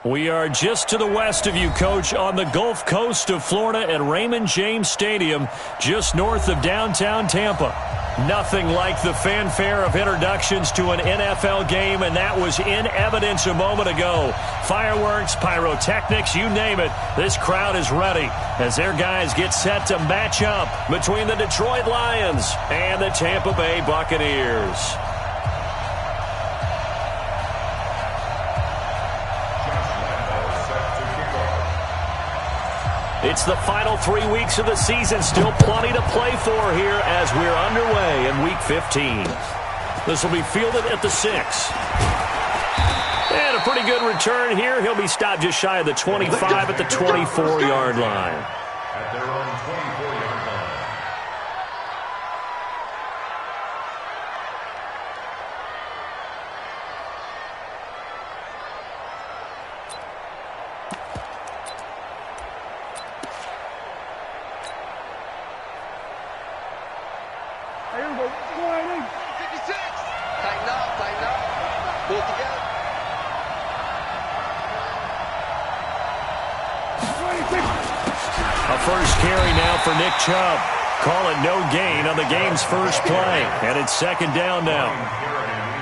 We are just to the west of you, Coach, on the Gulf Coast of Florida at Raymond James Stadium, just north of downtown Tampa. Nothing like the fanfare of introductions to an NFL game, and that was in evidence a moment ago. Fireworks, pyrotechnics, you name it. This crowd is ready as their guys get set to match up between the Detroit Lions and the Tampa Bay Buccaneers. It's the final 3 weeks of the season. Still plenty to play for here as we're underway in Week 15. This will be fielded at the 6. And a pretty good return here. He'll be stopped just shy of the 25 at the 24-yard line. At their own 24-yard line. A first carry now for Nick Chubb. Call it no gain on the game's first play. And it's second down now.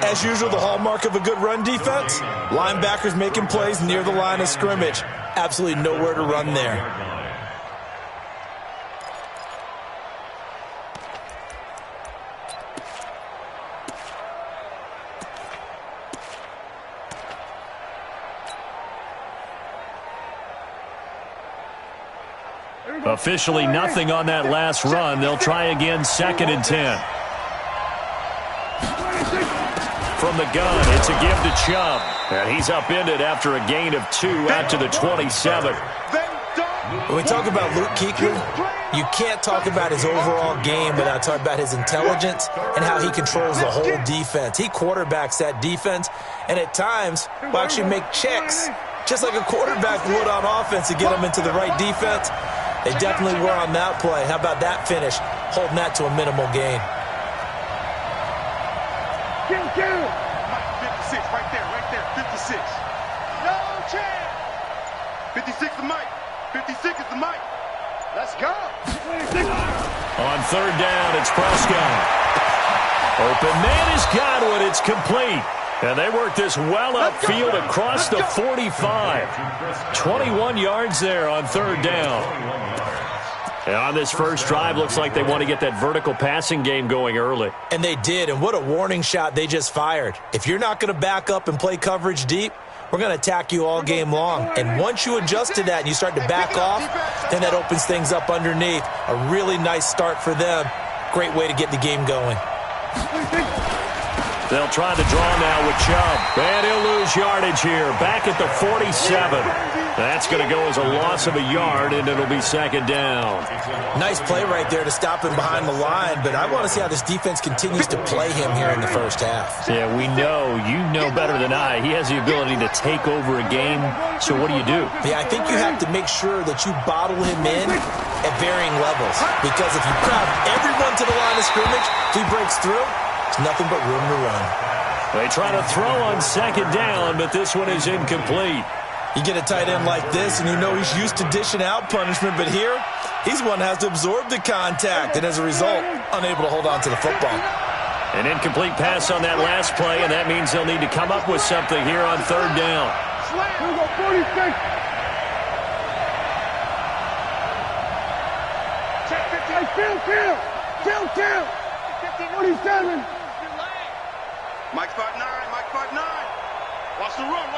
As usual, the hallmark of a good run defense, linebackers making plays near the line of scrimmage. Absolutely nowhere to run there. Officially nothing on that last run. They'll try again, second and 10. From the gun, it's a give to Chubb. And he's upended after a gain of 2 out to the 27. When we talk about Luke Kuechly, you can't talk about his overall game without talking about his intelligence and how he controls the whole defense. He quarterbacks that defense, and at times will actually make checks, just like a quarterback would on offense, to get them into the right defense. They definitely were on that play. How about that finish? Holding that to a minimal gain. 56, right there, 56. No chance. 56 is Mike. 56 is the Mike. Let's go. On third down, it's Prescott. Open man has got one. It's complete. And they work this well upfield across the 45. 21 yards there on third down. And on this first drive, looks like they want to get that vertical passing game going early. And they did, and what a warning shot they just fired. If you're not going to back up and play coverage deep, we're going to attack you all game long. And once you adjust to that and you start to back off, then that opens things up underneath. A really nice start for them. Great way to get the game going. They'll try the draw now with Chubb. And he'll lose yardage here. Back at the 47. That's going to go as a loss of a yard, and it'll be second down. Nice play right there to stop him behind the line, but I want to see how this defense continues to play him here in the first half. Yeah, we know. You know better than I. He has the ability to take over a game, so what do you do? Yeah, I think you have to make sure that you bottle him in at varying levels, because if you crowd everyone to the line of scrimmage, if he breaks through, it's nothing but room to run. They try to throw on second down, but this one is incomplete. You get a tight end like this, and you know he's used to dishing out punishment, but here, he's one that has to absorb the contact, and as a result, unable to hold on to the football. An incomplete pass on that last play, and that means they'll need to come up with something here on third down. Here we go, 46. Check 50. Field. 47. Mike 5'9", Mike 5'9". Watch the run.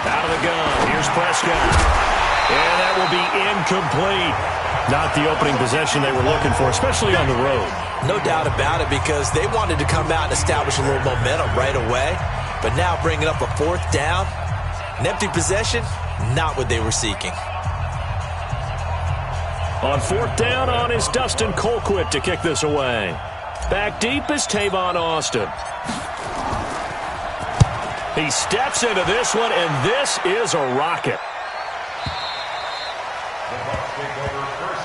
Out of the gun. Here's Prescott. And that will be incomplete. Not the opening possession they were looking for, especially on the road. No doubt about it, because they wanted to come out and establish a little momentum right away. But now bringing up a fourth down, an empty possession, not what they were seeking. On fourth down on is Dustin Colquitt to kick this away. Back deep is Tavon Austin. He steps into this one, and this is a rocket.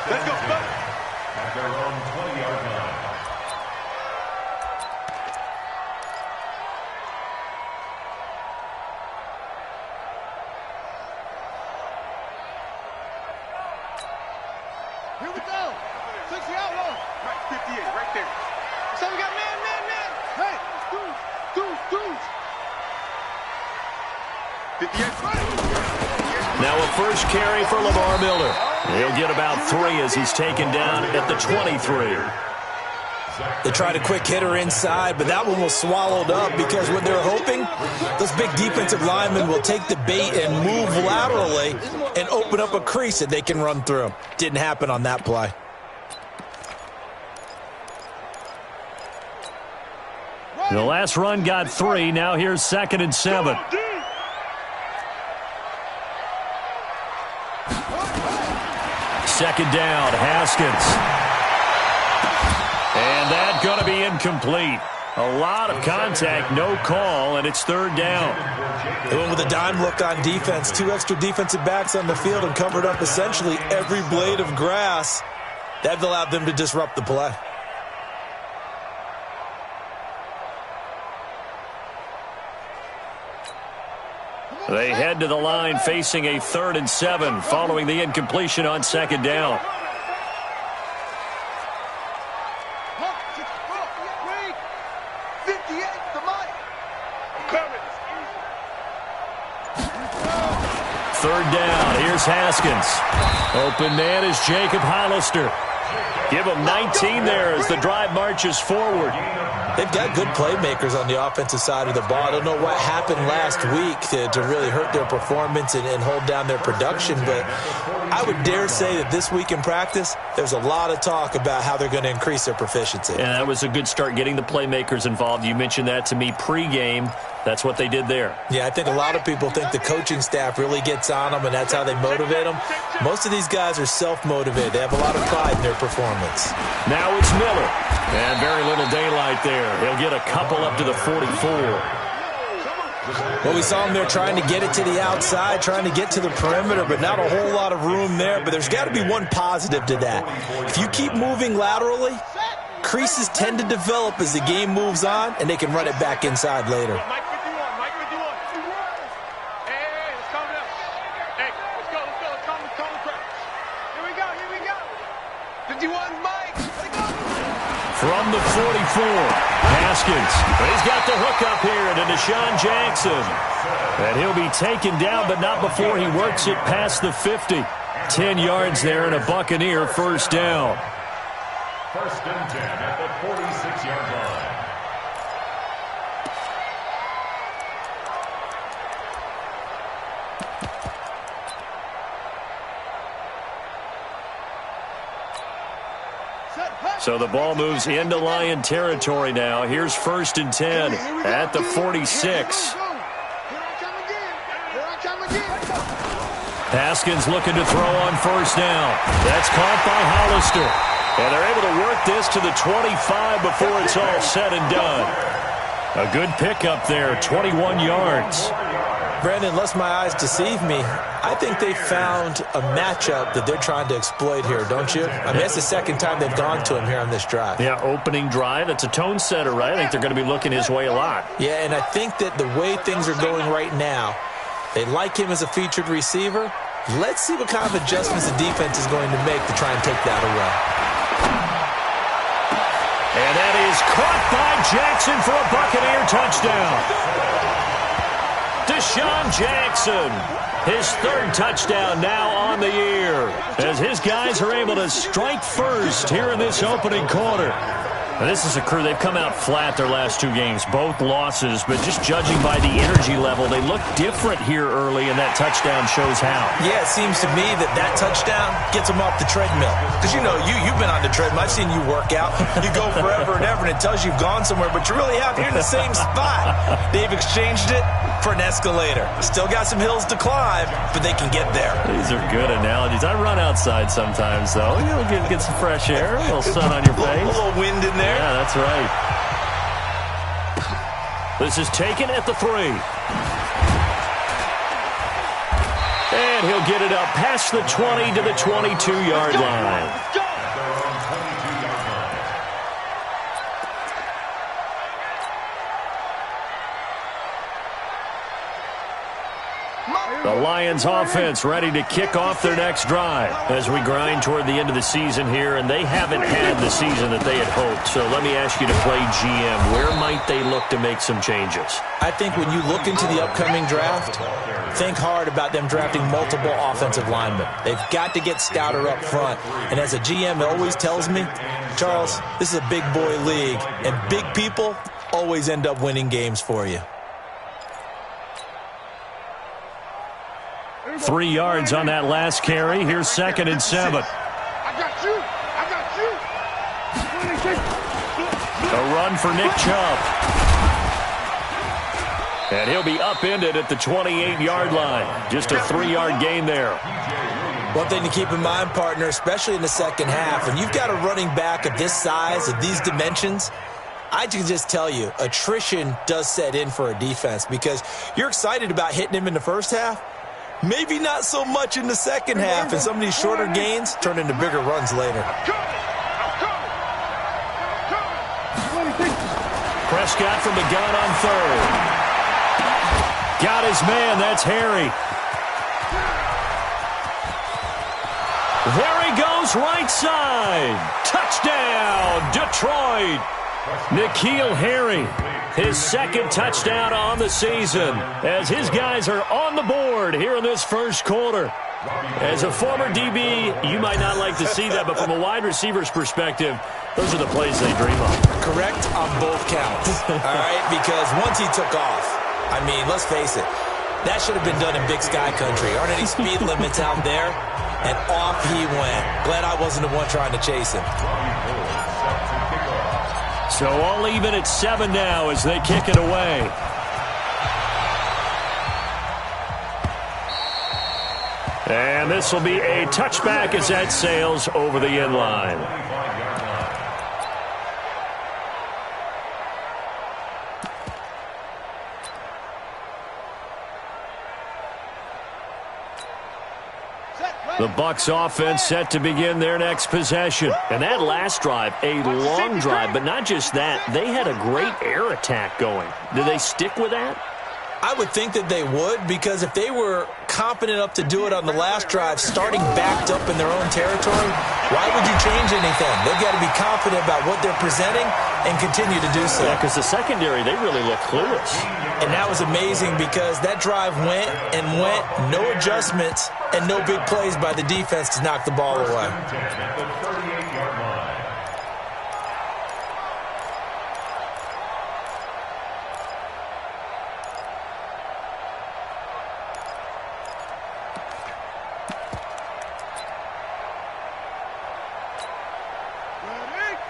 Let's go, At their own 20-yard line. we go. 60 out low. Right, 58, right there. So we got man. Hey, dudes. 58. Now a first carry for Lamar Miller. He'll get about 3 as he's taken down at the 23. They tried a quick hitter inside, but that one was swallowed up because what they're hoping, those big defensive linemen will take the bait and move laterally and open up a crease that they can run through. Didn't happen on that play. The last run got 3. Now here's 2nd and 7. Second down, Haskins. And that's going to be incomplete. A lot of contact, no call, and it's 3rd down. They went with a dime look on defense. 2 extra defensive backs on the field and covered up essentially every blade of grass. That allowed them to disrupt the play. They head to the line facing a 3rd and 7 following the incompletion on 2nd down. Third down, here's Haskins. Open man is Jacob Hollister. Give him 19 there as the drive marches forward. They've got good playmakers on the offensive side of the ball. I don't know what happened last week to really hurt their performance and hold down their production, but I would dare say that this week in practice, there's a lot of talk about how they're going to increase their proficiency. And that was a good start, getting the playmakers involved. You mentioned that to me pregame. That's what they did there. Yeah, I think a lot of people think the coaching staff really gets on them, and that's how they motivate them. Most of these guys are self-motivated. They have a lot of pride in their performance. Now it's Miller. And very little daylight there. He'll get a couple up to the 44. Well, we saw him there trying to get it to the outside, trying to get to the perimeter, but not a whole lot of room there. But there's got to be one positive to that. If you keep moving laterally, creases tend to develop as the game moves on, and they can run it back inside later. From the 44, Haskins. He's got the hook up here to Deshaun Jackson. And he'll be taken down, but not before he works it past the 50. 10 yards there and a Buccaneer first down. 1st and 10 at the 46-yard line. So the ball moves into Lion territory now. Here's 1st and 10 at the 46. Haskins looking to throw on 1st down. That's caught by Hollister. And they're able to work this to the 25 before it's all said and done. A good pickup there, 21 yards. Brandon, unless my eyes deceive me, I think they found a matchup that they're trying to exploit here, don't you? I mean, that's the second time they've gone to him here on this drive. Yeah, opening drive. It's a tone setter, right? I think they're going to be looking his way a lot. Yeah, and I think that the way things are going right now, they like him as a featured receiver. Let's see what kind of adjustments the defense is going to make to try and take that away. And that is caught by Jackson for a Buccaneer touchdown. Deshaun Jackson, his 3rd touchdown now on the year, as his guys are able to strike first here in this opening quarter. Now, this is a crew, they've come out flat their last 2 games, both losses, but just judging by the energy level, they look different here early, and that touchdown shows how. Yeah, it seems to me that touchdown gets them off the treadmill. Because, you know, you've been on the treadmill. I've seen you work out. You go forever and ever, and it tells you you've gone somewhere, but you really have. You're in the same spot. They've exchanged it for an escalator. Still got some hills to climb, but they can get there. These are good analogies. I run outside sometimes, though. You know, get some fresh air, a little sun on your face. A little wind in there. Yeah, that's right. This is taken at the 3. And he'll get it up past the 20 to the 22-yard line. The Lions offense ready to kick off their next drive as we grind toward the end of the season here, and they haven't had the season that they had hoped. So let me ask you to play GM. Where might they look to make some changes? I think when you look into the upcoming draft, think hard about them drafting multiple offensive linemen. They've got to get stouter up front. And as a GM, it always tells me, Charles, this is a big boy league, and big people always end up winning games for you. 3 yards on that last carry. Here's 2nd and 7. I got you. I got you. A run for Nick Chubb. And he'll be upended at the 28-yard line. Just a 3-yard gain there. One thing to keep in mind, partner, especially in the second half, when you've got a running back of this size, of these dimensions, I can just tell you, attrition does set in for a defense because you're excited about hitting him in the first half. Maybe not so much in the second half, and some of these shorter gains turn into bigger runs later. Prescott from the gun on 3rd. Got his man. That's Harry. There he goes, right side. Touchdown, Detroit. N'Keal Harry, his 2nd touchdown on the season, as his guys are on the board here in this first quarter. As a former DB, you might not like to see that, but from a wide receiver's perspective, those are the plays they dream of. Correct on both counts, all right? Because once he took off, I mean, let's face it, that should have been done in Big Sky Country. Aren't any speed limits out there? And off he went. Glad I wasn't the one trying to chase him. So all even at 7 now as they kick it away. And this will be a touchback as that sails over the end line. The Bucs offense set to begin their next possession. And that last drive, a long drive, but not just that. They had a great air attack going. Do they stick with that? I would think that they would, because if they were competent enough to do it on the last drive, starting backed up in their own territory, why would you change anything? They've got to be confident about what they're presenting and continue to do so. Yeah, because the secondary, they really look clueless. And that was amazing because that drive went and went, no adjustments, and no big plays by the defense to knock the ball away.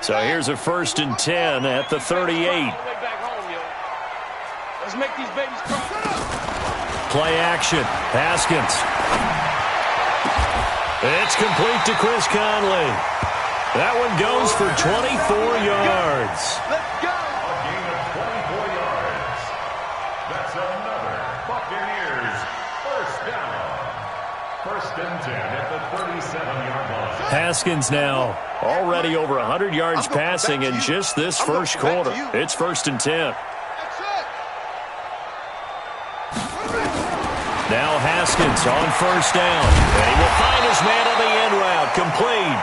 So here's a 1st and 10 at the 38. Let's make these babies cry. Play action. Haskins. It's complete to Chris Conley. That one goes for 24 yards. Let's go. A gain of 24 yards. That's another Buccaneers first down. 1st and 10 at the 37-yard line. Haskins now already over 100 yards passing in just this first quarter. It's 1st and 10. Now Haskins on 1st down. And he will find his man on the end route. Complete.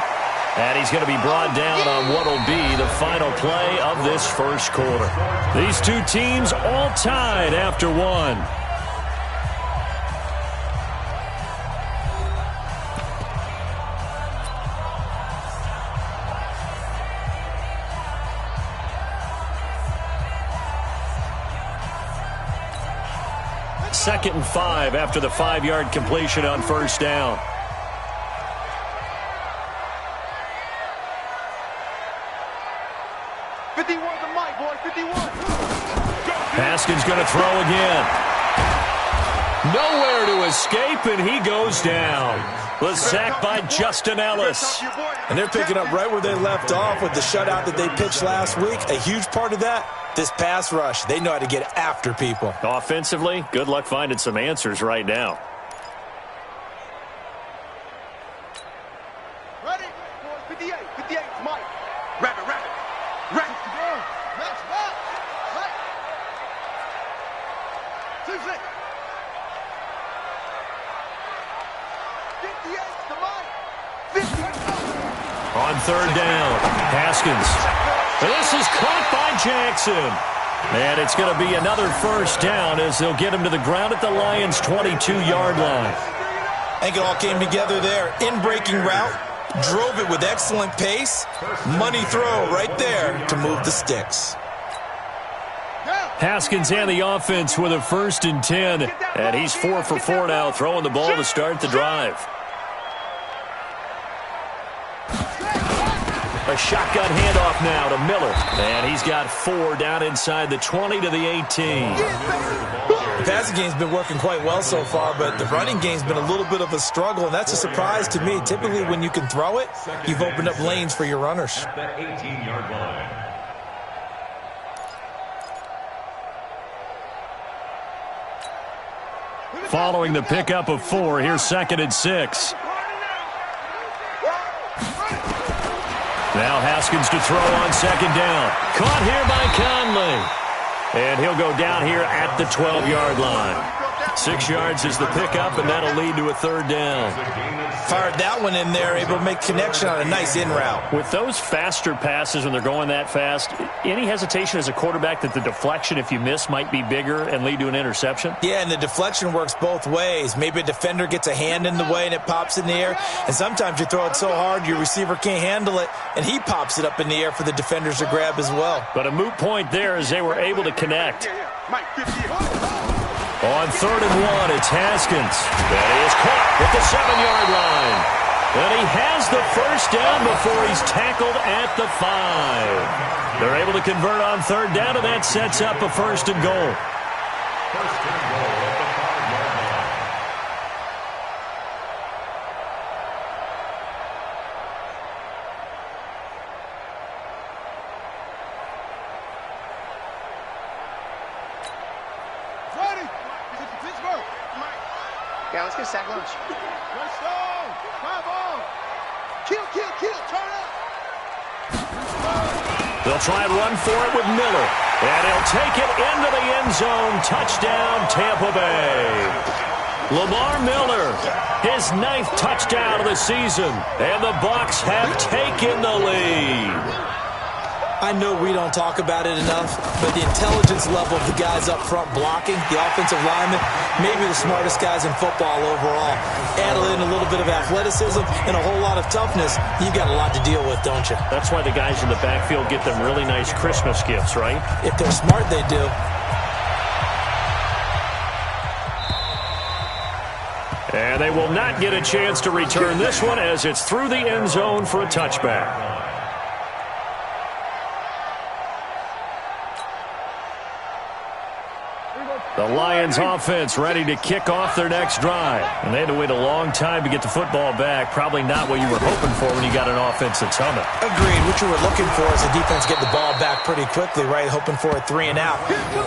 And he's going to be brought down on what will be the final play of this first quarter. These two teams all tied after one. Second and 5 after the 5-yard completion on 1st down. Haskins going to throw again. Nowhere to escape, and he goes down. The sack by Justin Ellis. And they're picking up right where they left off with the shutout that they pitched last week. A huge part of that, this pass rush. They know how to get after people. Offensively, good luck finding some answers right now. Ready? 58, 58, Mike. Rabbit, rabbit. Rabbit. Match, match. Right. 2-6. On third down, Haskins. This is caught by Jackson. And it's going to be another first down as they'll get him to the ground at the Lions' 22-yard line. I think it all came together there. In-breaking route, drove it with excellent pace. Money throw right there to move the sticks. Haskins and the offense with a 1st and 10. And he's 4 for 4 now, throwing the ball to start the drive. A shotgun handoff now to Miller. And he's got 4 down inside the 20 to the 18. The passing game's been working quite well so far, but the running game's been a little bit of a struggle, and that's a surprise to me. Typically, when you can throw it, you've opened up lanes for your runners. At the 18-yard line. Following the pickup of 4, here's 2nd and 6. Now Haskins to throw on 2nd down. Caught here by Conley. And he'll go down here at the 12-yard line. 6 yards is the pickup, and that'll lead to a 3rd down. Fired that one in there, able to make connection on a nice in route. With those faster passes when they're going that fast, any hesitation as a quarterback that the deflection, if you miss, might be bigger and lead to an interception? Yeah, and the deflection works both ways. Maybe a defender gets a hand in the way and it pops in the air, and sometimes you throw it so hard your receiver can't handle it, and he pops it up in the air for the defenders to grab as well. But a moot point there as they were able to connect. On 3rd and 1, it's Haskins. That is caught at the 7-yard line. And he has the first down before he's tackled at the 5. They're able to convert on 3rd down, and that sets up a 1st and goal. 1st and goal at the 5-yard line. Yeah, let's get sack lunch. Let's go. Come on. Kill. Turn up. They'll try and run for it with Miller. And he'll take it into the end zone. Touchdown, Tampa Bay. Lamar Miller, his 9th touchdown of the season. And the Bucs have taken the lead. I know we don't talk about it enough, but the intelligence level of the guys up front blocking, the offensive linemen, maybe the smartest guys in football overall. Add in a little bit of athleticism and a whole lot of toughness, you've got a lot to deal with, don't you? That's why the guys in the backfield get them really nice Christmas gifts, right? If they're smart, they do. And they will not get a chance to return this one as it's through the end zone for a touchback. The Lions offense ready to kick off their next drive. And they had to wait a long time to get the football back. Probably not what you were hoping for when you got an offense that's humming. Agreed. What you were looking for is the defense get the ball back pretty quickly, right? Hoping for a 3 and out.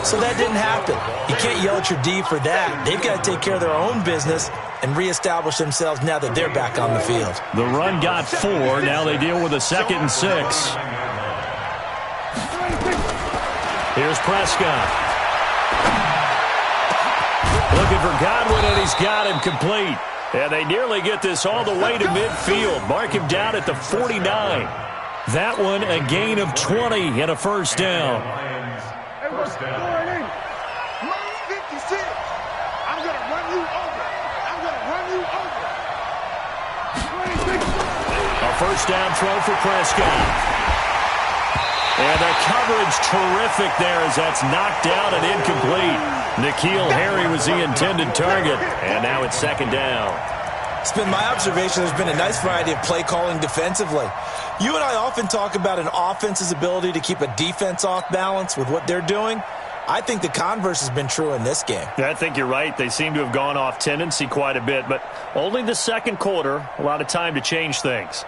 So that didn't happen. You can't yell at your D for that. They've got to take care of their own business and reestablish themselves now that they're back on the field. The run got 4. Now they deal with a 2nd and 6. Here's Prescott. Looking for Godwin, and he's got him complete. And they nearly get this all the way to midfield. Mark him down at the 49. That one a gain of 20 and a first down. First down. 56. I'm going to run you over. A first down throw for Prescott. And the coverage terrific there as that's knocked down and incomplete. N'Keal Harry was the intended target, and now it's 2nd down. It's been my observation there's been a nice variety of play calling defensively. You and I often talk about an offense's ability to keep a defense off balance with what they're doing. I think the converse has been true in this game. I think you're right. They seem to have gone off tendency quite a bit, but only the 2nd quarter, a lot of time to change things.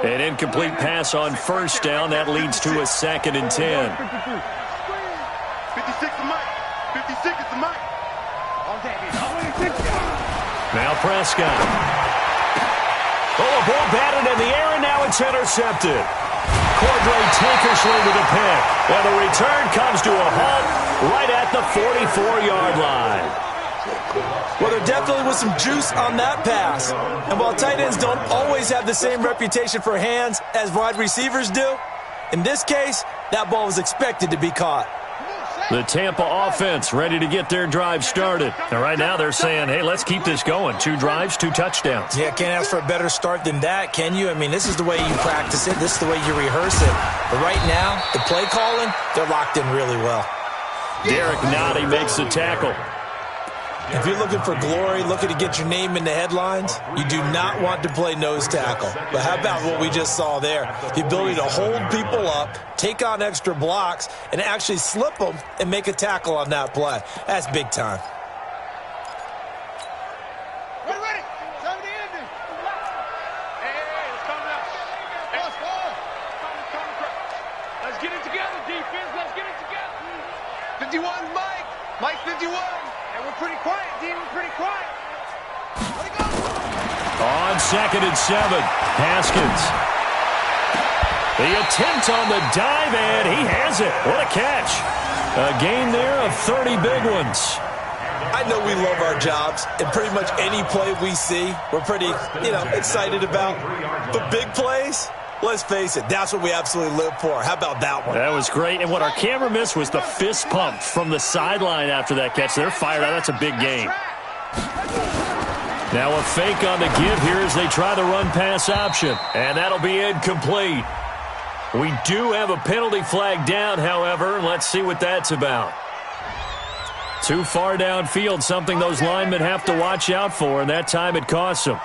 An incomplete pass on first down. That leads to a 2nd and 10. 56 to Mike. 56 is the Mike. Now Prescott. Oh, a ball batted in the air, and now it's intercepted. Cordray Tankersley with a pick. And the return comes to a halt right at the 44-yard line. Well, there definitely was some juice on that pass. And while tight ends don't always have the same reputation for hands as wide receivers do, in this case, that ball was expected to be caught. The Tampa offense ready to get their drive started. And right now they're saying, hey, let's keep this going. 2 drives, 2 touchdowns. Yeah, can't ask for a better start than that, can you? I mean, this is the way you practice it. This is the way you rehearse it. But right now, the play calling, they're locked in really well. Derek Nottie makes the tackle. If you're looking for glory, looking to get your name in the headlines, you do not want to play nose tackle. But how about what we just saw there? The ability to hold people up, take on extra blocks, and actually slip them and make a tackle on that play. That's big time. Ready. Time to end it. Hey, let's calm down. Let's get it together, defense. Let's get it together. 51's Mike. Mike 51. And we're pretty quiet, D. We're pretty quiet. Let it go. On 2nd and 7, Haskins. The attempt on the dive, and he has it. What a catch. A gain there of 30 big ones. I know we love our jobs, and pretty much any play we see, we're pretty, excited about. But big plays, let's face it, that's what we absolutely live for. How about that one? That was great, and what our camera missed was the fist pump from the sideline after that catch. They're fired out. That's a big gain. Now a fake on the give here as they try the run-pass option, and that'll be incomplete. We do have a penalty flag down, however. Let's see what that's about. Too far downfield, something those linemen have to watch out for, and that time it costs them.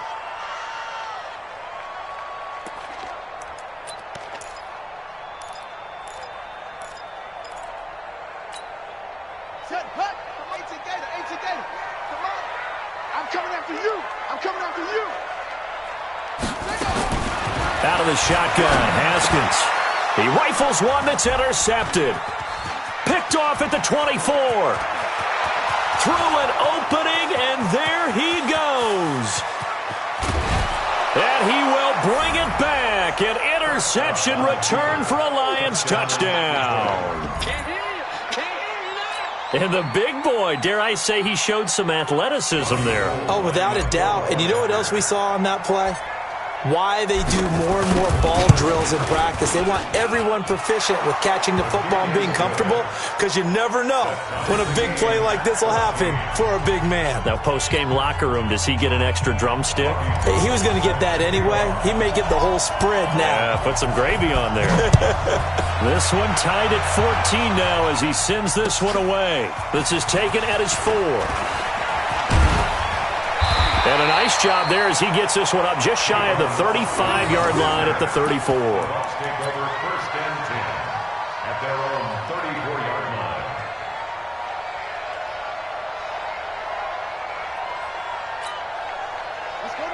Out of the shotgun, Haskins. He rifles one that's intercepted. Picked off at the 24. Through an opening, and there he goes. And he will bring it back. An interception return for a Lions touchdown. And the big boy, dare I say, he showed some athleticism there. Oh, without a doubt. And you know what else we saw on that play? Why they do more and more ball drills in practice. They want everyone proficient with catching the football and being comfortable, because you never know when a big play like this will happen for a big man. Now, post-game locker room, does he get an extra drumstick? Hey, he was going to get that anyway. He may get the whole spread now. Yeah, put some gravy on there. This one tied at 14 now as he sends this one away. This is taken at his 4. And a nice job there as he gets this one up just shy of the 35-yard line at the 34. Take over 1st and 10 at their own 34-yard line.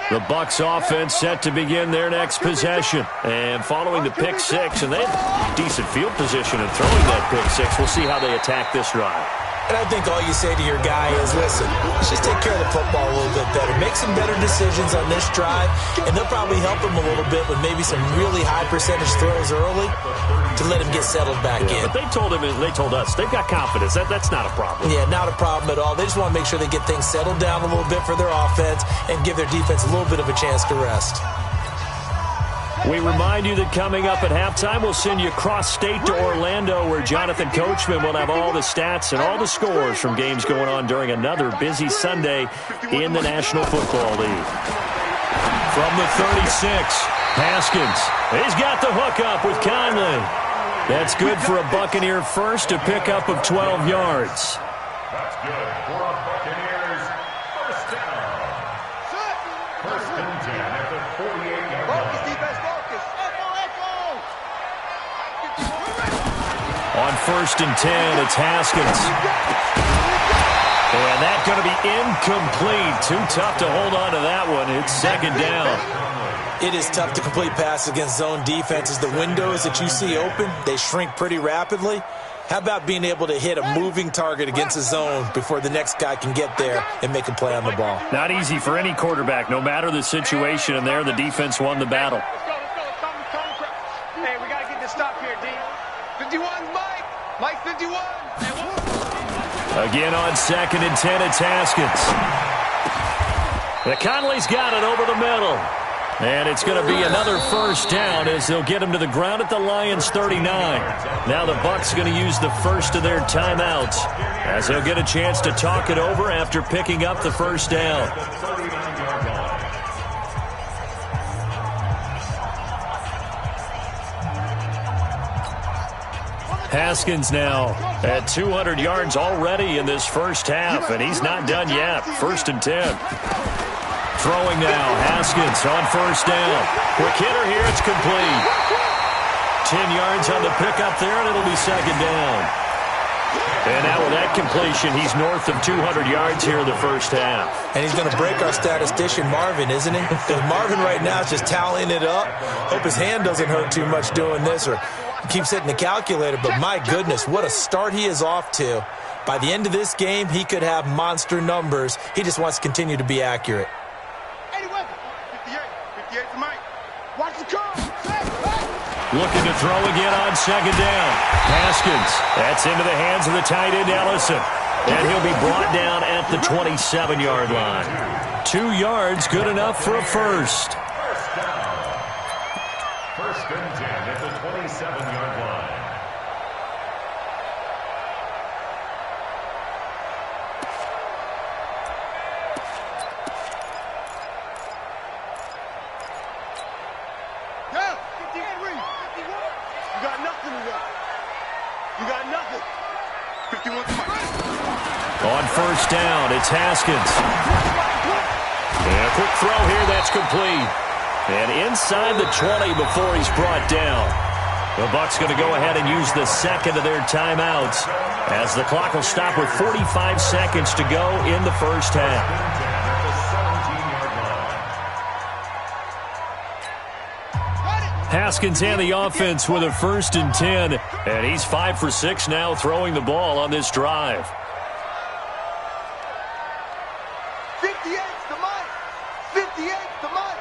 The Bucs offense set to begin their next possession. And following the pick 6, and they have decent field position in throwing that pick 6. We'll see how they attack this drive. And I think all you say to your guy is, listen, let's just take care of the football a little bit better. Make some better decisions on this drive, and they'll probably help him a little bit with maybe some really high percentage throws early to let him get settled back in. But they told us, they've got confidence. That's not a problem. Yeah, not a problem at all. They just want to make sure they get things settled down a little bit for their offense and give their defense a little bit of a chance to rest. We remind you that coming up at halftime, we'll send you cross-state to Orlando, where Jonathan Coachman will have all the stats and all the scores from games going on during another busy Sunday in the National Football League. From the 36, Haskins. He's got the hookup with Conley. That's good for a Buccaneer first, a pickup of 12 yards. That's good for a Buccaneers first down. 1st and 10 at the 48-yard line. On 1st and 10, it's Haskins. And that's going to be incomplete. Too tough to hold on to that one. It's 2nd down. It is tough to complete passes against zone defenses. The windows that you see open, they shrink pretty rapidly. How about being able to hit a moving target against a zone before the next guy can get there and make a play on the ball? Not easy for any quarterback, no matter the situation, and there the defense won the battle. Hey, we got to get this stop here, D. 51's Mike. Mike 51. Again on 2nd and 10, it's Haskins. The Conley's got it over the middle. And it's going to be another first down as they'll get him to the ground at the Lions' 39. Now the Bucs going to use the first of their timeouts as they'll get a chance to talk it over after picking up the first down. Haskins now at 200 yards already in this first half, and he's not done yet. 1st and 10. Throwing now, Haskins on first down. Quick hitter here, it's complete. 10 yards on the pickup there, and it'll be 2nd down. And now with that completion, he's north of 200 yards here in the first half. And he's going to break our statistician, Marvin, isn't he? Because Marvin right now is just tallying it up. Hope his hand doesn't hurt too much doing this or keeps hitting the calculator. But my goodness, what a start he is off to. By the end of this game, he could have monster numbers. He just wants to continue to be accurate. Looking to throw again on 2nd down. Haskins, that's into the hands of the tight end, Ellison. And he'll be brought down at the 27-yard line. 2 yards, good enough for a first. First down. 1st and 10 at the 27-yard line. On first down, it's Haskins. And a quick throw here, that's complete. And inside the 20 before he's brought down. The Bucs going to go ahead and use the second of their timeouts as the clock will stop with 45 seconds to go in the first half. Haskins and the offense with a 1st and 10. And he's 5 for 6 now throwing the ball on this drive. 58's the mic. 58's the mic.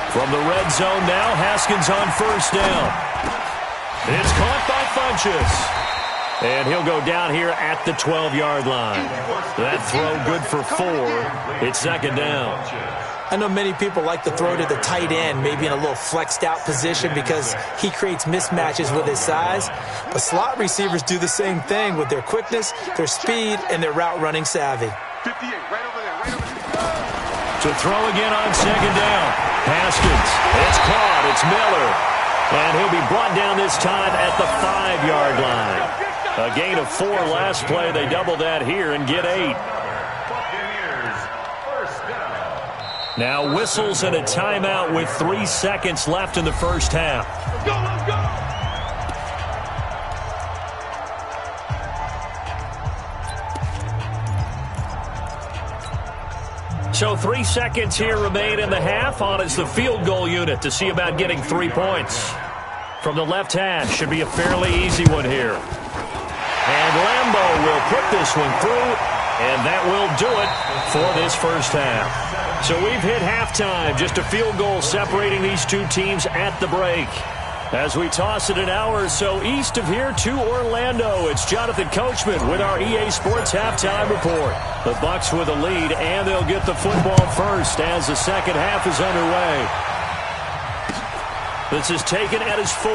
From the red zone now, Haskins on first down. It's caught by Funchess. And he'll go down here at the 12-yard line. That throw good for 4. It's 2nd down. I know many people like to throw to the tight end, maybe in a little flexed out position because he creates mismatches with his size. But slot receivers do the same thing with their quickness, their speed, and their route running savvy. 58, right over there, right over there. To throw again on 2nd down. Haskins, it's caught, it's Miller. And he'll be brought down this time at the 5-yard line. A gain of 4 last play. They double that here and get 8. Now whistles and a timeout with 3 seconds left in the first half. Let's go, let's go! So 3 seconds here remain in the half. On is the field goal unit to see about getting 3 points. From the left hash, should be a fairly easy one here. And Lambeau will put this one through, and that will do it for this first half. So we've hit halftime, just a field goal separating these two teams at the break. As we toss it an hour or so east of here to Orlando, it's Jonathan Coachman with our EA Sports Halftime Report. The Bucs with a lead, and they'll get the football first as the second half is underway. This is taken at his 4.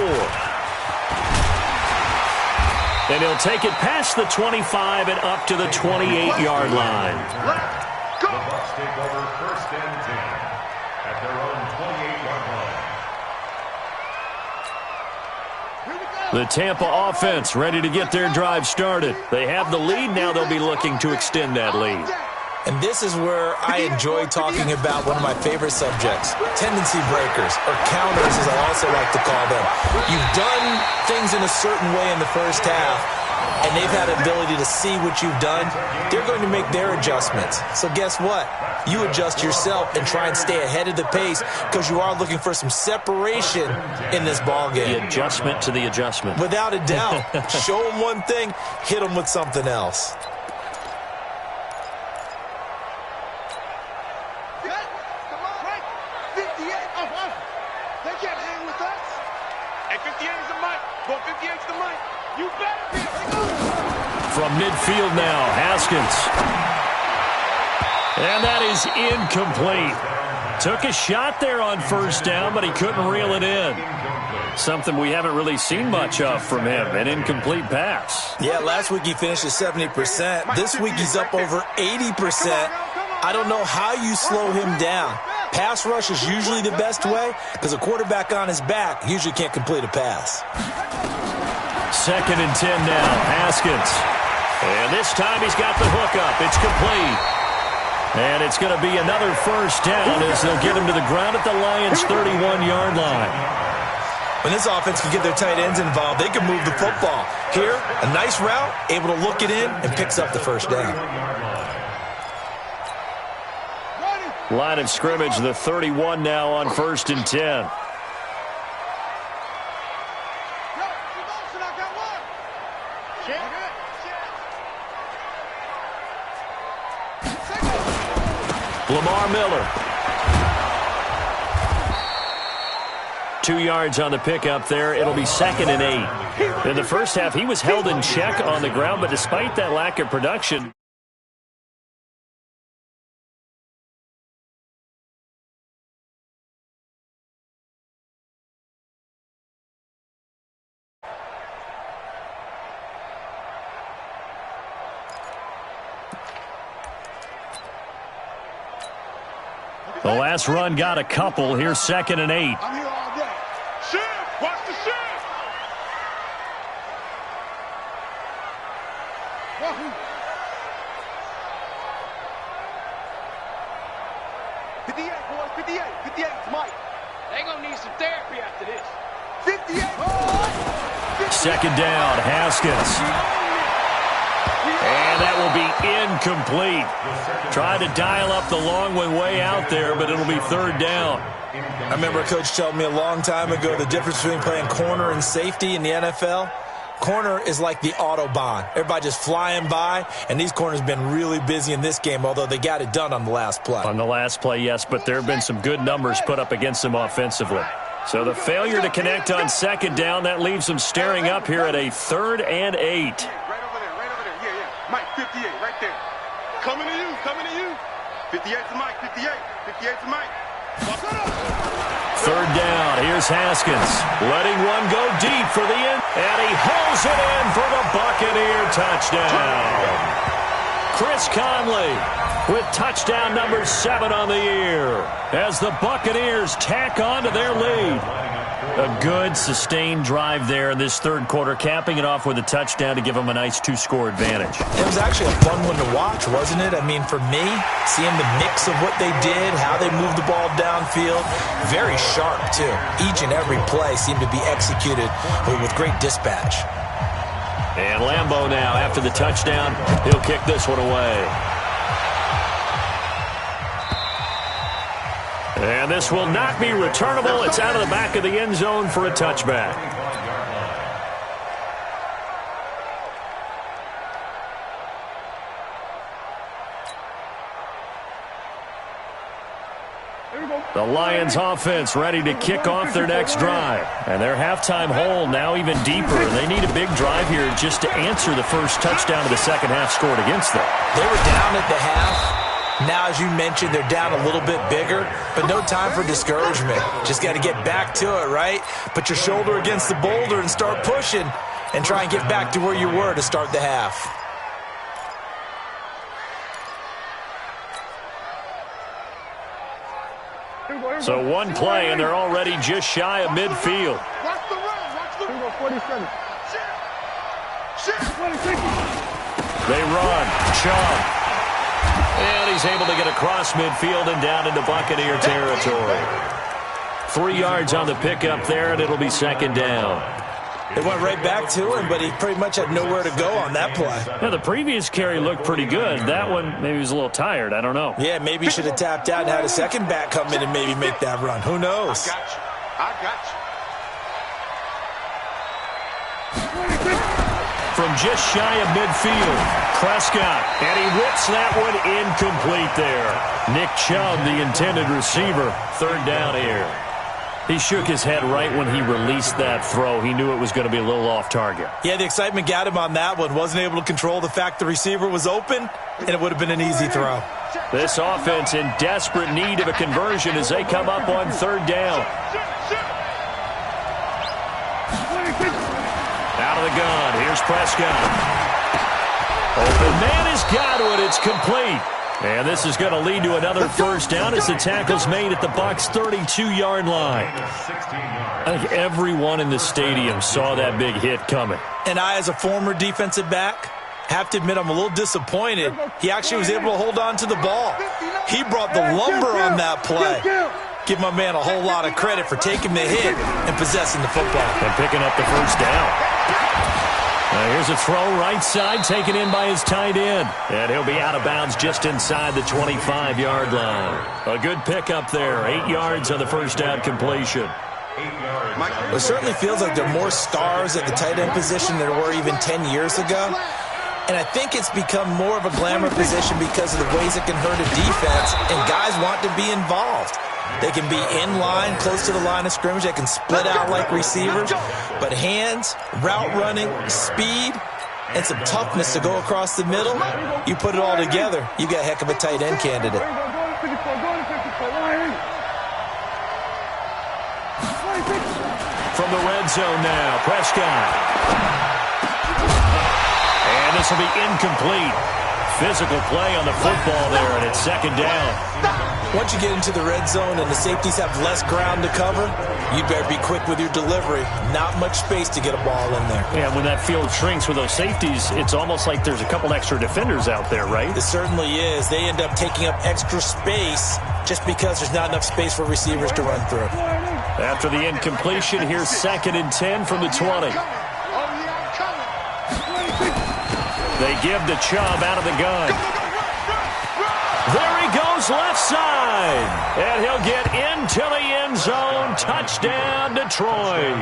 And he'll take it past the 25 and up to the 28-yard line. The Bucs take over 1st and 10 at their own 28-yard line. The Tampa offense ready to get their drive started. They have the lead. Now they'll be looking to extend that lead. And this is where I enjoy talking about one of my favorite subjects, tendency breakers, or counters as I also like to call them. You've done things in a certain way in the first half, and they've had the ability to see what you've done. They're going to make their adjustments. So guess what? You adjust yourself and try and stay ahead of the pace because you are looking for some separation in this ballgame. The adjustment to the adjustment. Without a doubt. Show them one thing, hit them with something else. Hey, 58 is the mic. Go 58 is the mic. You better be. from midfield now, Haskins. And that is incomplete. Took a shot there on first down, but he couldn't reel it in. Something we haven't really seen much of from him, an incomplete pass. Yeah, last week he finished at 70%. This week he's up over 80%. I don't know how you slow him down. Pass rush is usually the best way because a quarterback on his back usually can't complete a pass. 2nd and 10 now, Haskins. And this time he's got the hook up. It's complete. And it's going to be another first down as they'll get him to the ground at the Lions' 31-yard line. When this offense can get their tight ends involved, they can move the football. Here, a nice route, able to look it in, and picks up the first down. Line of scrimmage, the 31 now on 1st and 10. Lamar Miller. 2 yards on the pickup there. It'll be 2nd and 8. In the first half, he was held in check on the ground, but despite that lack of production, the last run got a couple. Here's 2nd and 8. I'm here all day. Shift! Watch the shift! Wahoo! 58, boys, 58. 58, it's Mike. They gonna need some therapy after this. 58, boys! 2nd down, Haskins. And that will be incomplete. Try to dial up the long one way out there, but it'll be 3rd down. I remember a coach told me a long time ago the difference between playing corner and safety in the NFL. Corner is like the Autobahn. Everybody just flying by, and these corners have been really busy in this game, although they got it done on the last play. On the last play, yes, but there have been some good numbers put up against them offensively. So the failure to connect on 2nd down, that leaves them staring up here at a 3rd and 8. Right over there, yeah, yeah. Mike, 58, right there. Coming to you, coming to you. 58 to Mike, 58. 58 to Mike. 3rd down, here's Haskins. Letting one go deep for the end, and he hauls it in for the Buccaneer touchdown. Chris Conley with touchdown number 7 on the year as the Buccaneers tack on to their lead. A good, sustained drive there in this 3rd quarter, capping it off with a touchdown to give them a nice 2-score advantage. It was actually a fun one to watch, wasn't it? I mean, for me, seeing the mix of what they did, how they moved the ball downfield, very sharp, too. Each and every play seemed to be executed with great dispatch. And Lambeau now, after the touchdown, he'll kick this one away. And this will not be returnable. It's out of the back of the end zone for a touchback. The Lions offense ready to kick off their next drive. And their halftime hole now even deeper. They need a big drive here just to answer the first touchdown of the second half scored against them. They were down at the half. Now, as you mentioned, they're down a little bit bigger, but no time for discouragement. Just got to get back to it, right? Put your shoulder against the boulder and start pushing and try and get back to where you were to start the half. So one play, and they're already just shy of midfield. Watch the run, watch the run. 47. They run. Chubb. And he's able to get across midfield and down into Buccaneer territory. 3 yards on the pickup there, and it'll be 2nd down. They went right back to him, but he pretty much had nowhere to go on that play. Yeah, the previous carry looked pretty good. That one, maybe he was a little tired. I don't know. Yeah, maybe he should have tapped out and had a second back come in and maybe make that run. Who knows? I got you. From just shy of midfield, Prescott, and he whips that one incomplete there. Nick Chubb, the intended receiver, 3rd down here. He shook his head right when he released that throw. He knew it was going to be a little off target. Yeah, the excitement got him on that one. Wasn't able to control the fact the receiver was open, and it would have been an easy throw. This offense in desperate need of a conversion as they come up on third down. Out of the gun. Here's Prescott. Open man has got it. It's complete. And this is going to lead to another first down as the tackle's made at the Bucs' 32-yard line. I think everyone in the stadium saw that big hit coming. And I, as a former defensive back, have to admit I'm a little disappointed. He actually was able to hold on to the ball. He brought the lumber on that play. Give my man a whole lot of credit for taking the hit and possessing the football. And picking up the first down. Here's a throw right side taken in by his tight end. And he'll be out of bounds just inside the 25-yard line. A good pickup there. 8 yards on the first down completion. It certainly feels like there are more stars at the tight end position than there were even 10 years ago. And I think it's become more of a glamour position because of the ways it can hurt a defense, and guys want to be involved. They can be in line, close to the line of scrimmage. They can split out like receivers. But hands, route running, speed, and some toughness to go across the middle, you put it all together, you got a heck of a tight end candidate. From the red zone now, Prescott. And this will be incomplete. Physical play on the football there, and it's second down. Once you get into the red zone and the safeties have less ground to cover, you better be quick with your delivery. Not much space to get a ball in there. Yeah, when that field shrinks with those safeties, it's almost like there's a couple extra defenders out there, right? It certainly is. They end up taking up extra space just because there's not enough space for receivers to run through. After the incompletion, here's 2nd and 10 from the 20. They give to Chubb out of the gun. There he goes left side. And he'll get into the end zone. Touchdown, Detroit.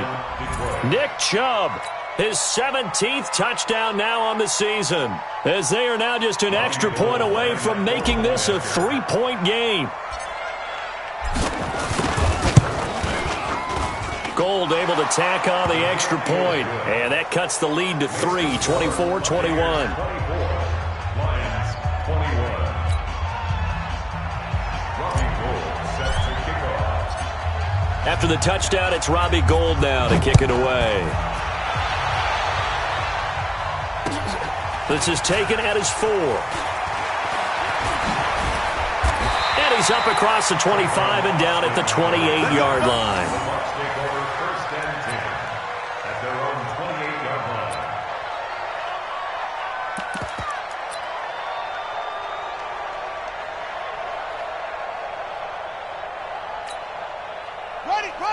Nick Chubb, his 17th touchdown now on the season, as they are now just an extra point away from making this a 3-point game. Gold able to tack on the extra point, and that cuts the lead to 3, 24-21. Lions 21. Robbie Gould set to kick off. After the touchdown, it's Robbie Gould now to kick it away. This is taken at his 4. And he's up across the 25 and down at the 28-yard line.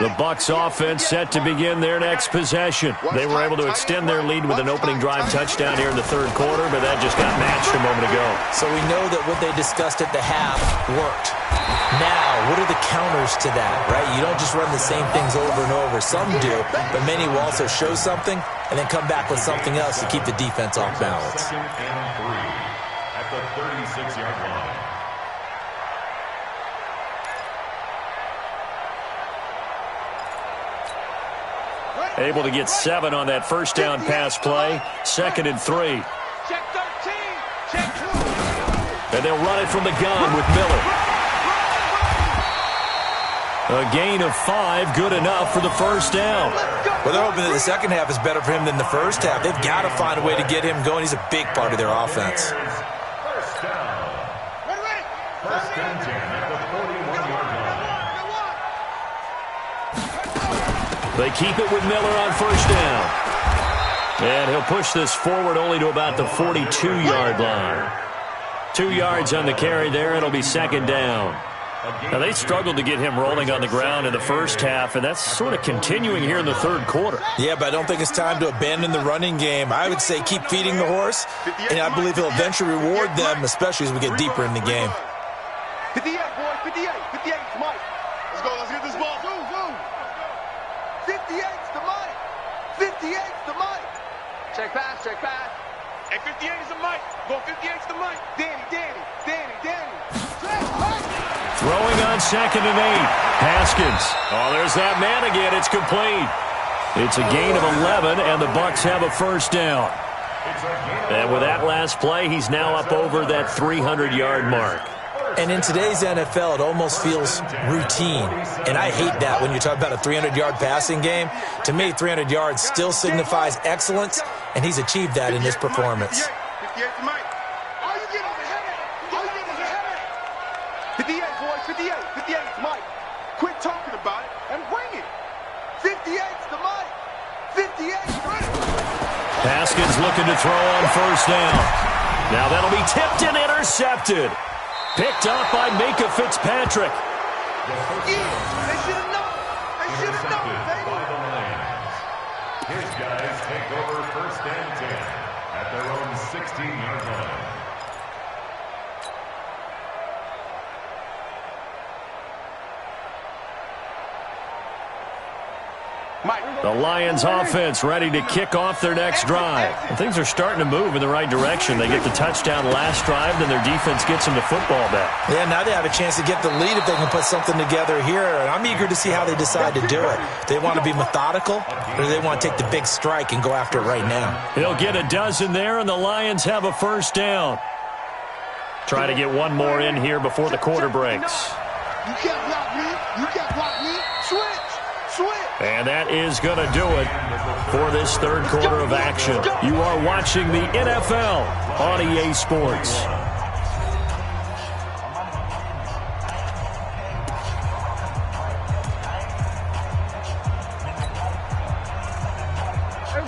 The Bucs offense set to begin their next possession. They were able to extend their lead with an opening drive touchdown here in the third quarter, but that just got matched a moment ago. So we know that what they discussed at the half worked. Now, what are the counters to that, right? You don't just run the same things over and over. Some do, but many will also show something and then come back with something else to keep the defense off balance. 2nd and 3 at the 36-yard line. Able to get 7 on that first down pass play. 2nd and 3. Check 13. Check 2. And they'll run it from the gun with Miller. A gain of 5, good enough for the first down. Well, they're hoping that the second half is better for him than the first half. They've got to find a way to get him going. He's a big part of their offense. First down. First and 10 at the 41-yard line. They keep it with Miller on first down. And he'll push this forward only to about the 42-yard line. 2 yards on the carry there. It'll be second down. Now, they struggled to get him rolling on the ground in the first half, and that's sort of continuing here in the third quarter. Yeah, but I don't think it's time to abandon the running game. I would say keep feeding the horse, and I believe he'll eventually reward them, especially as we get deeper in the game. 58, boy, 58. 58 is Mike. Let's go, let's get this ball. 58's the Mike. 58's the Mike. Check pass, check pass. Hey, 58's the Mike. Go 58's the Mike. Danny. Throwing on 2nd and 8. Haskins. Oh, there's that man again. It's complete. It's a gain of 11, and the Bucs have a first down. And with that last play, he's now up over that 300-yard mark. And in today's NFL, it almost feels routine. And I hate that when you talk about a 300-yard passing game. To me, 300 yards still signifies excellence, and he's achieved that in this performance. 58, boys, 58. 58's Mike. Quit talking about it and bring it. 58's the Mike. 58's ready. Haskins looking to throw on first down. Now that'll be tipped and intercepted. Picked up by Minka Fitzpatrick. Yeah, they should have known. They should have known, baby. By the Lions. His guys take over 1st and 10 at their own 16-yard line. The Lions offense ready to kick off their next drive. And things are starting to move in the right direction. They get the touchdown last drive, then their defense gets them the football back. Yeah, now they have a chance to get the lead if they can put something together here. And I'm eager to see how they decide to do it. Do they want to be methodical, or do they want to take the big strike and go after it right now? He'll get a dozen there, and the Lions have a first down. Try to get one more in here before the quarter breaks. You can't block me. You can't block me. Switch. And that is going to do it for this third quarter of action. You are watching the NFL on EA Sports.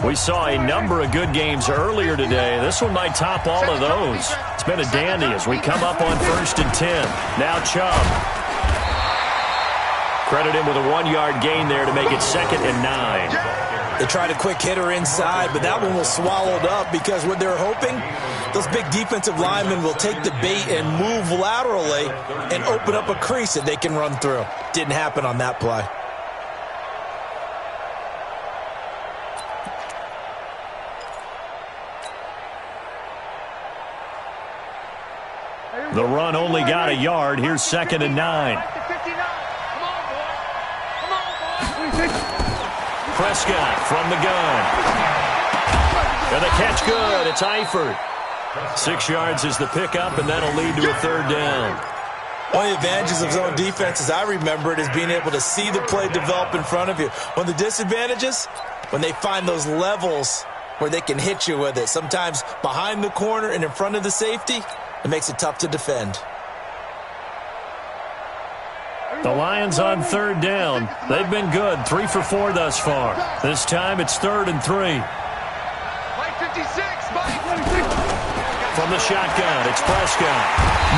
We saw a number of good games earlier today. This one might top all of those. It's been a dandy as we come up on 1st and 10. Now Chubb. Credit him with a 1-yard gain there to make it 2nd and 9. They tried a quick hitter inside, but that one was swallowed up because what they're hoping, those big defensive linemen will take the bait and move laterally and open up a crease that they can run through. Didn't happen on that play. The run only got a yard. Here's 2nd and 9. Prescott from the gun. And the catch good. It's Eifert. 6 yards is the pickup, and that'll lead to a 3rd down. One of the advantages of zone defense, as I remember it, is being able to see the play develop in front of you. One of the disadvantages, when they find those levels where they can hit you with it, sometimes behind the corner and in front of the safety, it makes it tough to defend. The Lions on 3rd down. They've been good, 3 for 4 thus far. This time it's 3rd and 3. Mike 56, Mike 56. From the shotgun, it's Prescott.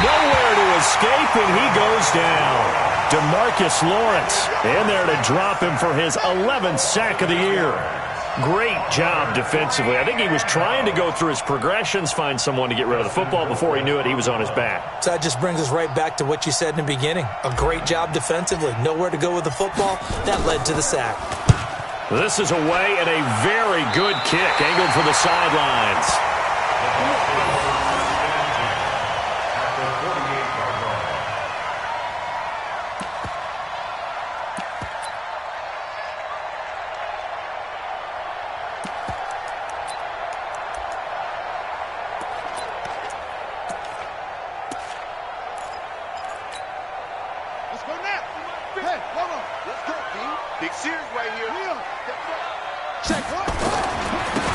Nowhere to escape, and he goes down. DeMarcus Lawrence in there to drop him for his 11th sack of the year. Great job defensively. I think he was trying to go through his progressions, find someone to get rid of the football. Before he knew it, he was on his back. So that just brings us right back to what you said in the beginning. A great job defensively. Nowhere to go with the football. That led to the sack. This is away and a very good kick, angled for the sidelines. Big series right here.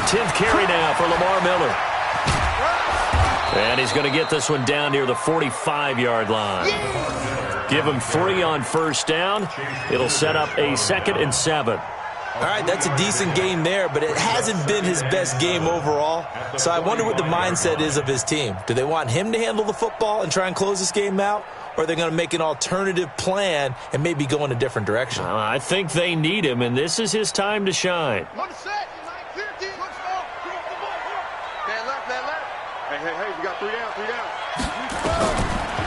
10th carry now for Lamar Miller. And he's going to get this one down near the 45-yard line. Give him 3 on first down. It'll set up a 2nd and 7. All right, that's a decent game there, but it hasn't been his best game overall. So I wonder what the mindset is of his team. Do they want him to handle the football and try and close this game out? Or are they going to make an alternative plan and maybe go in a different direction? I think they need him, and this is his time to shine. One set. Hey, we got 3 down, 3 down.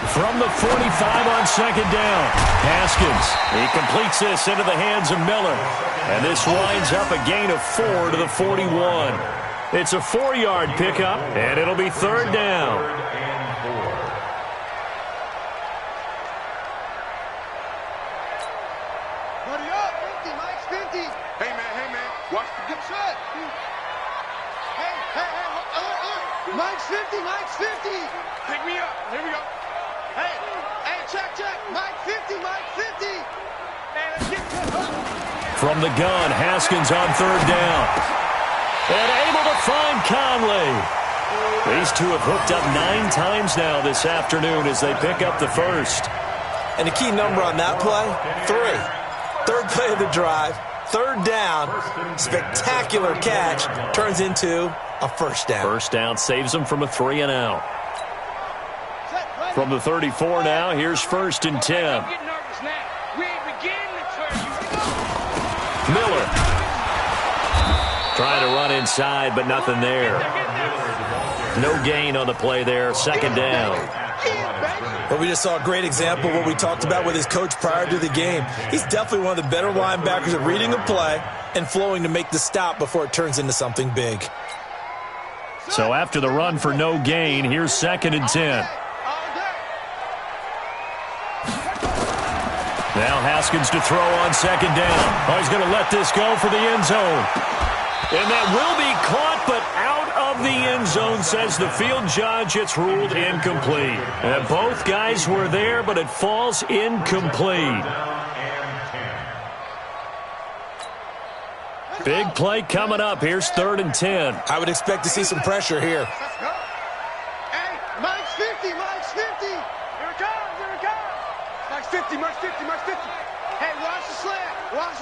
From the 45 on 2nd down, Haskins. He completes this into the hands of Miller. And this winds up a gain of 4 to the 41. It's a 4-yard pickup, and it'll be 3rd down. Mike's 50, Mike's 50. Pick me up. Here we go. Hey, check. Mike 50, Mike 50. Hey, let's get From the gun, Haskins on third down. And able to find Conley. These two have hooked up 9 times now this afternoon as they pick up the first. And the key number on that play, 3. Third play of the drive, third down, spectacular catch, turns into a first down. First down saves them from a 3-and-out. From the 34 now, here's 1st and 10. Miller. Trying to run inside, but nothing there. No gain on the play there, 2nd down. But we just saw a great example of what we talked about with his coach prior to the game. He's definitely one of the better linebackers at reading a play and flowing to make the stop before it turns into something big. So after the run for no gain, here's 2nd and 10. Now Haskins to throw on 2nd down. Oh, he's going to let this go for the end zone. And that will be caught, but out of the end zone, says the field judge. It's ruled incomplete. And both guys were there, but it falls incomplete. Big play coming up. Here's 3rd and 10. I would expect to see some pressure here. Hey, Mike's 50, Mike's 50. Here it comes. Mike's 50, Mike's 50, Mike's 50. Hey, watch the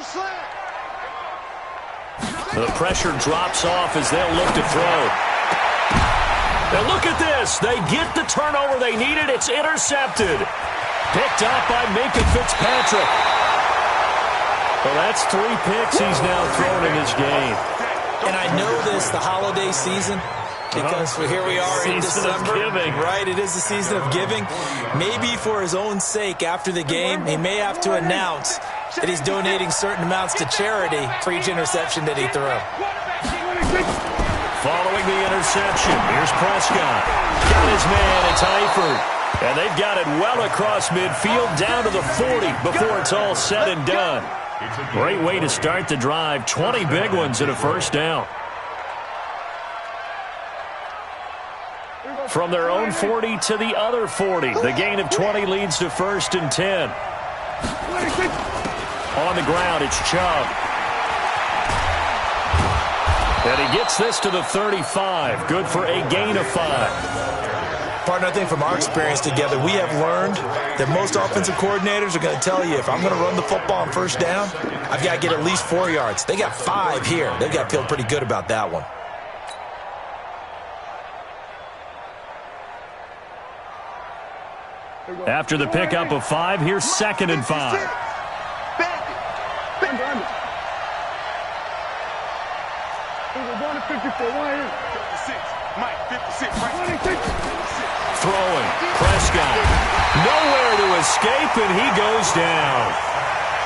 slant. The pressure drops off as they'll look to throw. Now look at this. They get the turnover they needed. It's intercepted. Picked up by Minka Fitzpatrick. Well, that's 3 picks he's now thrown in his game. And I know this, the holiday season, because here we are in December. Right, it is the season of giving. Maybe for his own sake after the game, he may have to announce that he's donating certain amounts to charity for each interception that he threw. Following the interception, here's Prescott. Got his man, it's Eifert. And they've got it well across midfield down to the 40 before it's all said and done. Great way to start the drive. 20 big ones and a first down. From their own 40 to the other 40. The gain of 20 leads to 1st and 10. On the ground, it's Chubb. And he gets this to the 35. Good for a gain of 5. Partner, I think from our experience together, we have learned that most offensive coordinators are going to tell you, if I'm going to run the football on 1st down, I've got to get at least 4 yards. They got 5 here. They've got to feel pretty good about that one. After the pickup of 5, here's 2nd and 5. Throwing. Prescott. Nowhere to escape, and he goes down.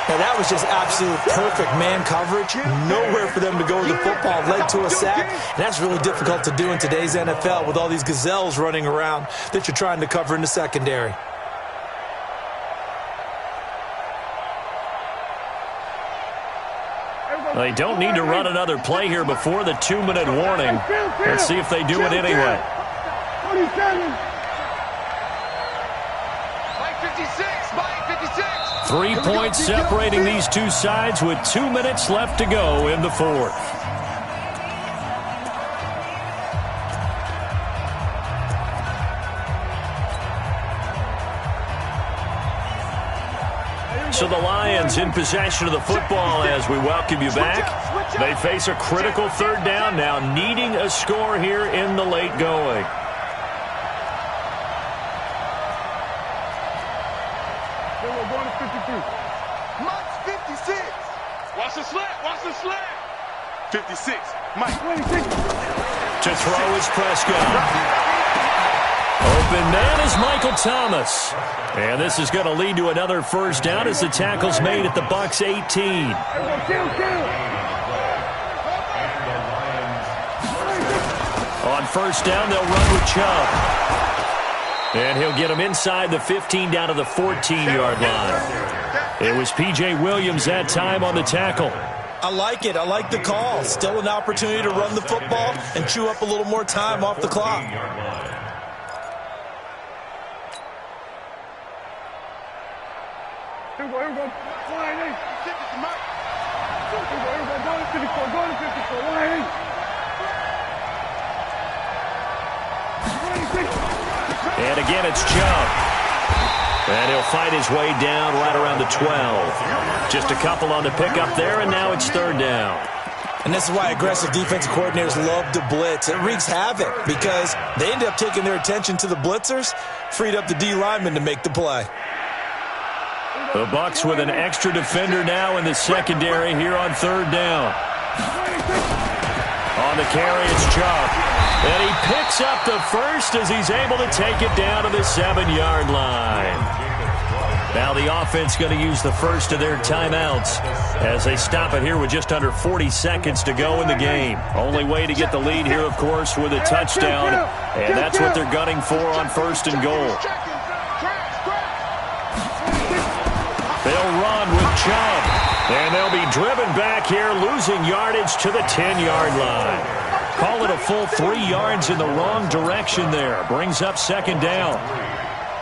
Now, that was just absolute perfect man coverage. Nowhere for them to go with the football. Led to a sack. And that's really difficult to do in today's NFL with all these gazelles running around that you're trying to cover in the secondary. They don't need to run another play here before the 2-minute warning. Let's see if they do it anyway. 3 points separating these two sides with 2 minutes left to go in the 4th. So the Lions in possession of the football as we welcome you back. They face a critical 3rd down now, needing a score here in the late going. Mike's 56. Watch the slant. 56. Mike. To throw is Prescott. Open man is Michael Thomas. And this is going to lead to another first down as the tackle's made at the Bucs 18. On 1st down, they'll run with Chubb. And he'll get him inside the 15 down to the 14-yard line. It was P.J. Williams that time on the tackle. I like it. I like the call. Still an opportunity to run the football and chew up a little more time off the clock. Here we go. Line 8. Here we go. Go to 54. Go to 54. Line 8. And again, it's Chubb. And he'll fight his way down right around the 12. Just a couple on the pickup there, and now it's third down. And this is why aggressive defensive coordinators love to blitz. It wreaks havoc because they end up taking their attention to the blitzers, freed up the D lineman to make the play. The Bucs with an extra defender now in the secondary here on third down. On the carry, it's Chubb. And he picks up the first as he's able to take it down to the 7-yard line. Now the offense going to use the first of their timeouts as they stop it here with just under 40 seconds to go in the game. Only way to get the lead here, of course, with a touchdown. And that's what they're gunning for on first and goal. They'll run with Chubb. And they'll be driven back here, losing yardage to the 10-yard line. Call it a full 3 yards in the wrong direction there. Brings up second down.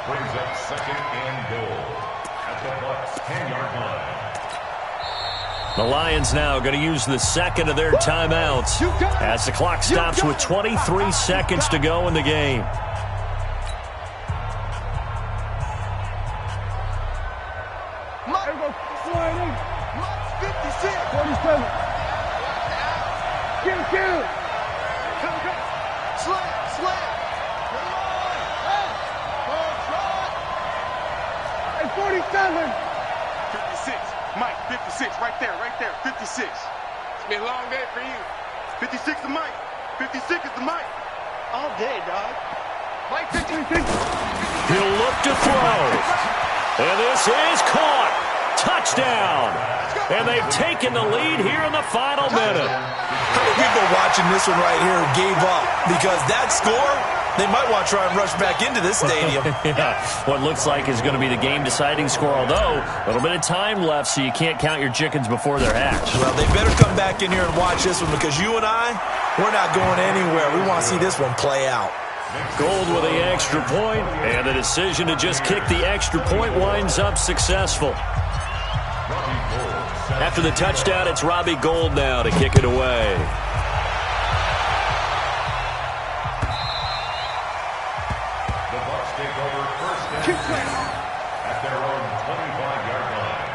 Brings up second and goal at the Bucs 10-yard line. The Lions now going to use the second of their timeouts as the clock stops with 23 seconds to go in the game. Mike, 56, right there, 56. It's been a long day for you. 56 the Mike. 56 is the Mike. All day, dog. Mike, 56. He'll look to throw. And this is caught. Touchdown. And they've taken the lead here in the final minute. How many people watching this one right here gave up? Because that score, they might want to try and rush back into this stadium. Yeah, what looks like is going to be the game-deciding score, although a little bit of time left, so you can't count your chickens before they're hatched. Well, they better come back in here and watch this one because you and I, we're not going anywhere. We want to see this one play out. Gold with the extra point, and the decision to just kick the extra point winds up successful. After the touchdown, it's Robbie Gould now to kick it away. The Bucs take over first and 10 at their own 25-yard line.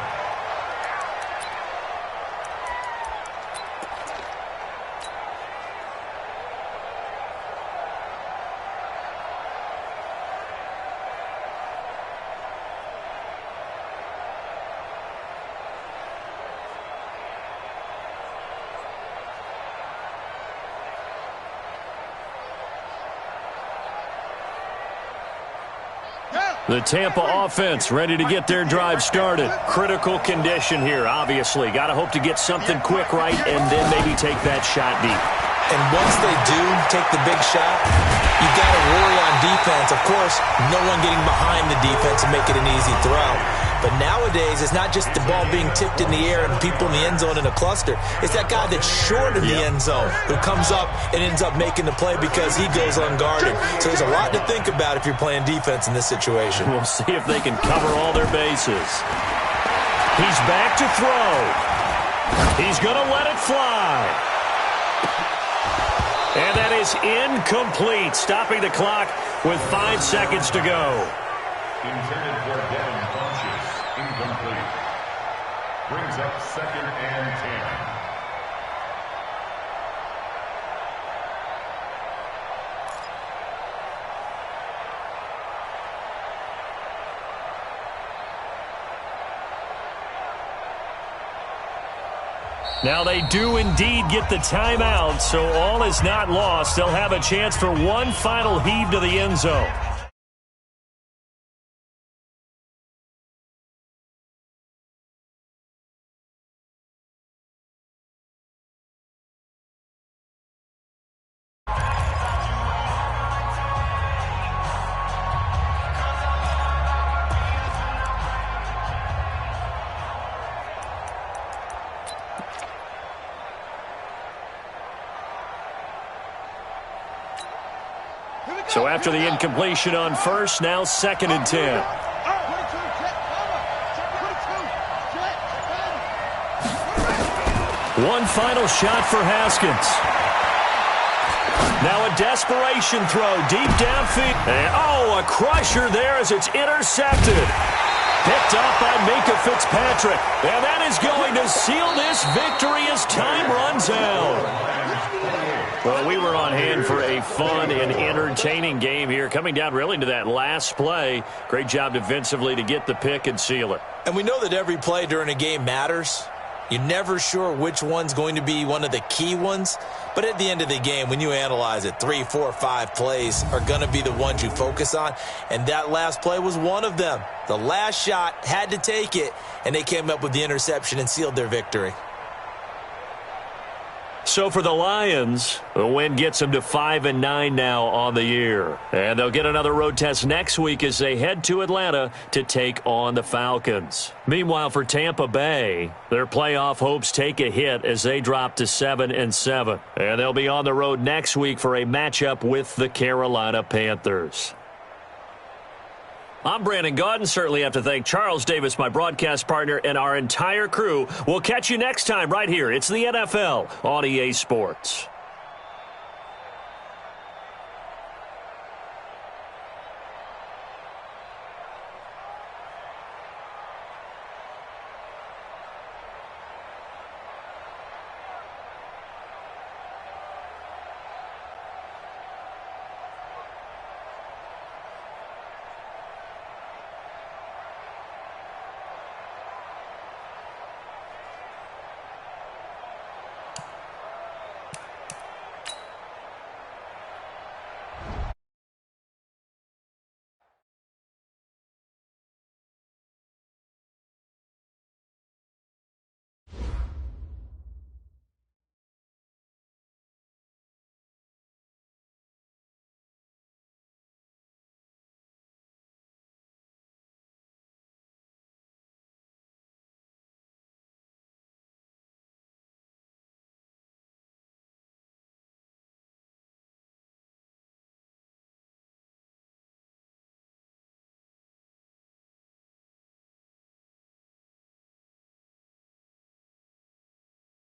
The Tampa offense ready to get their drive started. Critical condition here, obviously. Got to hope to get something quick right and then maybe take that shot deep. And once they do take the big shot, you got to worry on defense. Of course, no one getting behind the defense and make it an easy throw. But nowadays, it's not just the ball being tipped in the air and people in the end zone in a cluster. It's that guy that's short of the end zone who comes up and ends up making the play because he goes unguarded. So there's a lot to think about if you're playing defense in this situation. We'll see if they can cover all their bases. He's back to throw. He's going to let it fly. And that is incomplete, stopping the clock with 5 seconds to go. Intended for Devin Funches. Incomplete. Brings up second and 10. Now they do indeed get the timeout, so all is not lost. They'll have a chance for one final heave to the end zone. So after the incompletion on first, now 2nd and 10. One final shot for Haskins. Now a desperation throw deep downfield. And, a crusher there as it's intercepted. Picked up by Minka Fitzpatrick. And that is going to seal this victory as time runs out. Well, we were on hand for a fun and entertaining game here, coming down really to that last play. Great job defensively to get the pick and seal it. And we know that every play during a game matters. You're never sure which one's going to be one of the key ones. But at the end of the game, when you analyze it, 3, 4, 5 plays are going to be the ones you focus on. And that last play was one of them. The last shot had to take it, and they came up with the interception and sealed their victory. So for the Lions, the win gets them to 5-9 now on the year. And they'll get another road test next week as they head to Atlanta to take on the Falcons. Meanwhile, for Tampa Bay, their playoff hopes take a hit as they drop to 7-7. And they'll be on the road next week for a matchup with the Carolina Panthers. I'm Brandon Gaudin. Certainly have to thank Charles Davis, my broadcast partner, and our entire crew. We'll catch you next time right here. It's the NFL on EA Sports.